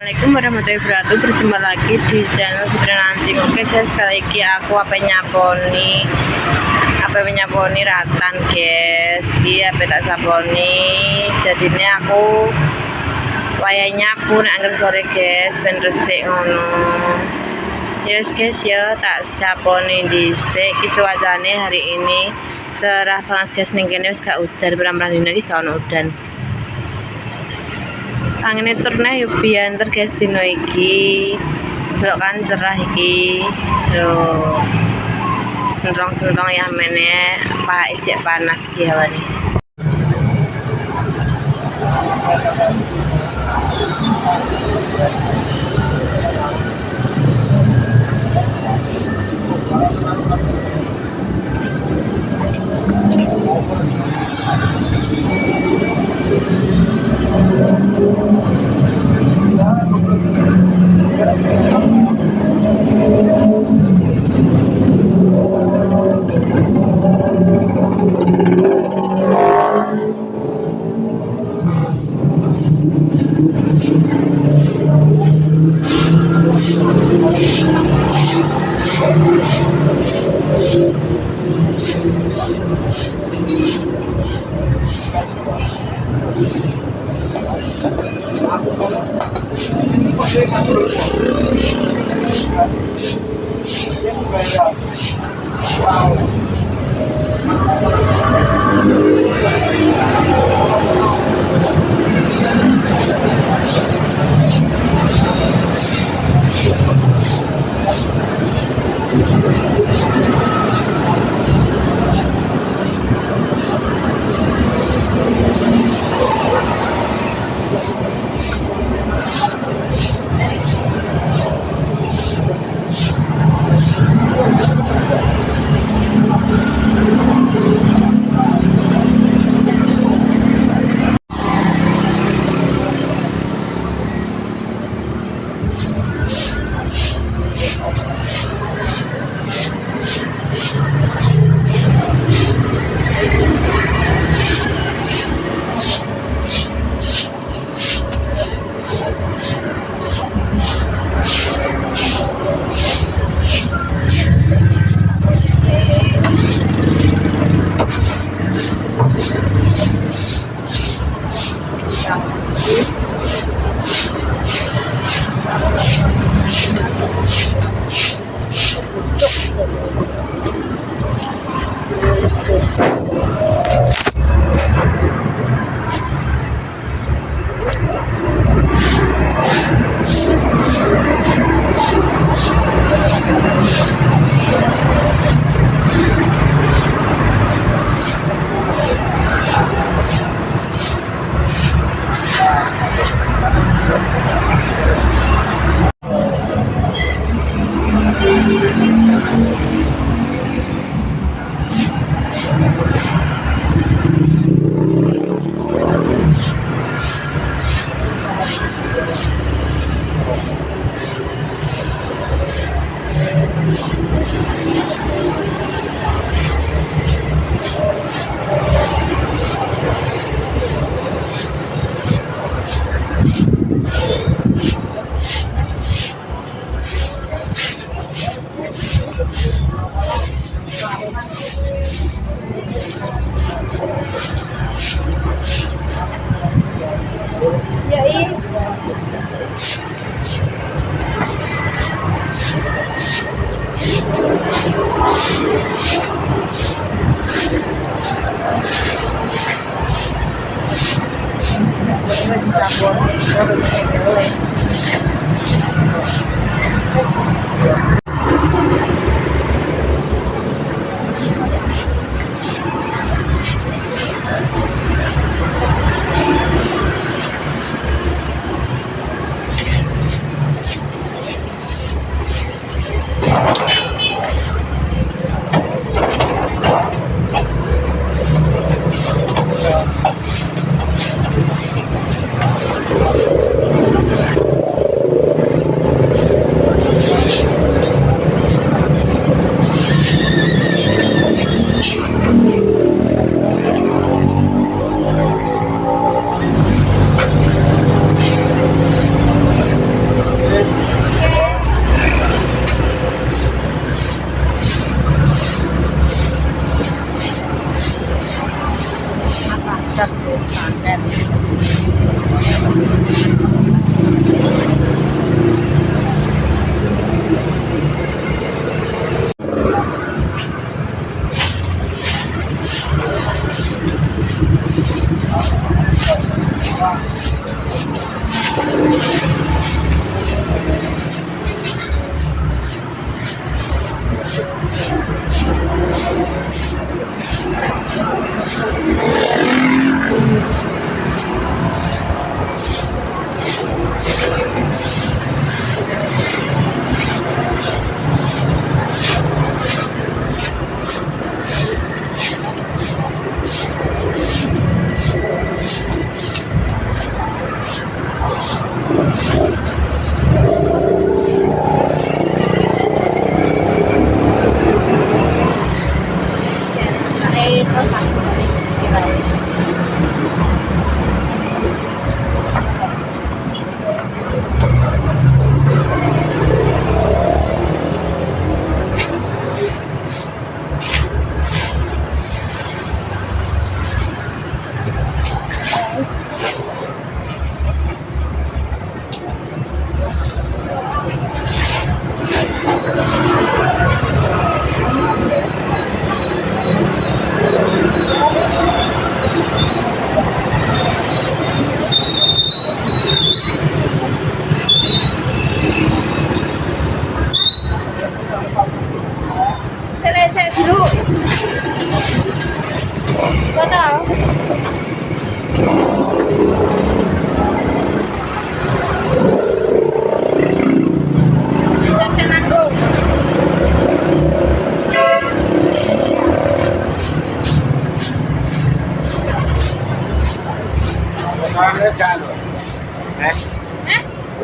Assalamualaikum warahmatullahi wabarakatuh. Berjumpa lagi di channel Fitri Nancing. Oke guys, sekali lagi aku apa nyaponi ratan guys. Iki apa tak saponi. Jadinya aku wayah nyapu nek angger sore guys, ben resik ngono. Yes guys ya, tak saponi dhisik. Iki cuacane hari ini cerah banget guys, ning kene wis gak udan, berang-berang dino iki gak ono udan. Angin turne yuk biantar guys dino iki. Delok kan cerah iki. Lho. Sentrong-sentrong ya mene Pak ijek panas ki hawane.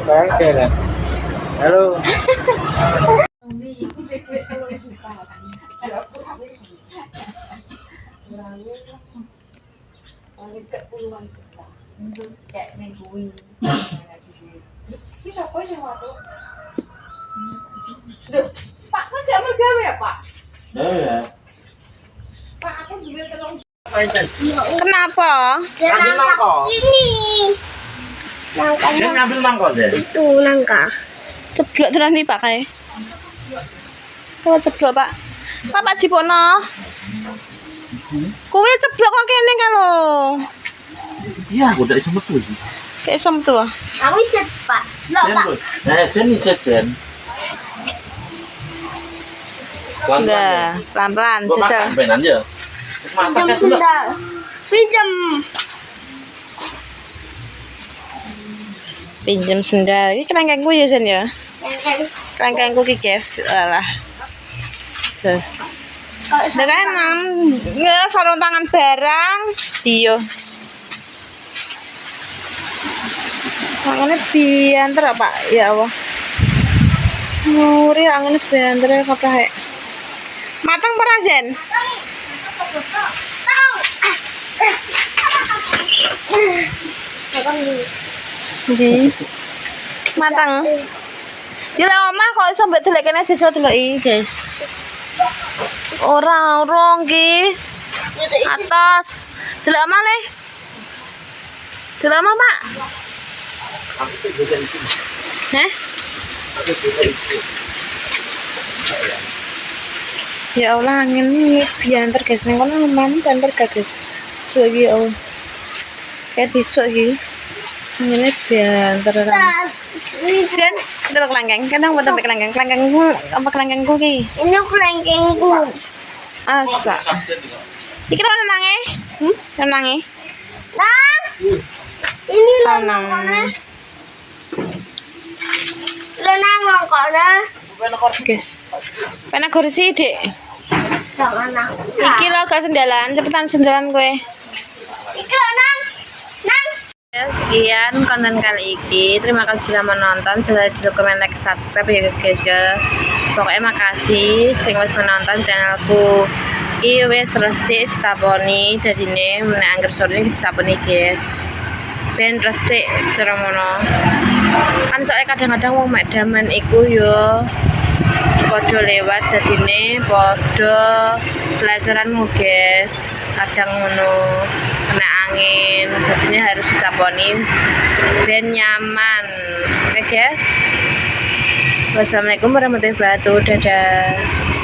Kayak halo. Pak, kan gak mergawe ya, Pak? Ya. Pak, aku juga tolong. Kenapa? Ambil mangkok. Sini. Jangan ngambil mangkok deh. Itu nangka. Ceblok tenan nih Pak kae. Coba ceblok Pak. Pak Jipono. Kowe ceblok kok kene kalau. Iya, aku udah itu betul. Kayak sem tuh. Aku set Pak. Loh, Pak. Sen sen. Udah, pelan-pelan Gua jajal. makan benan aja. Makan Pinjam kan sudah. sendal. Pinjam. Pinjem sendal. Iki kelengkengku ya Sen ya. Kelengkengku ki guys. Alah. Just. Kalau Dengan nggak sarung tangan barang, iyo. Angene bianter Pak, ya Allah. Muri angene bianter kaprahe. Matang para Zen. Nggih. Matang. Di omah kok iso mbek delek kene desa deloki, guys. Orang ki atas delok omah le. Delok omah Pak. Heh? Ya Allah angin ini biantar guys, neng kono lumayan biantar guys. Tuh lagi ya Allah. Kayak besok iki. Anginnya biantar kan. Sen, delok kelengkeng. Kadang buat sampai kelengkeng. Kelengkengku apa kelengkengku ki? ini kelengkengku. Asa. Iki lho nenange. Nenange. Nah, ini lo Tanang. nangkone. Lo nangkone. Guys. Pena kursi, Dek. Gak mana? Iki lo gak sendalan, cepetan sendalan kowe. Iki lo nang. Nang. Ya, sekian konten kali ini. Terima kasih sudah menonton. Jangan lupa komen, like, subscribe ya guys ya. Pokoknya makasih sing wis menonton channelku. Iki wis resik saboni dadine nek angger sore iki disaboni guys. Ben resik cara ngono. Kan soalnya kadang-kadang wong mek damen iku yo padha lewat dadine padha pelajaranmu guys. Kadang ngono kena angin jadinya harus disaboni ben nyaman. Oke guys, wassalamualaikum warahmatullahi wabarakatuh. Dadah.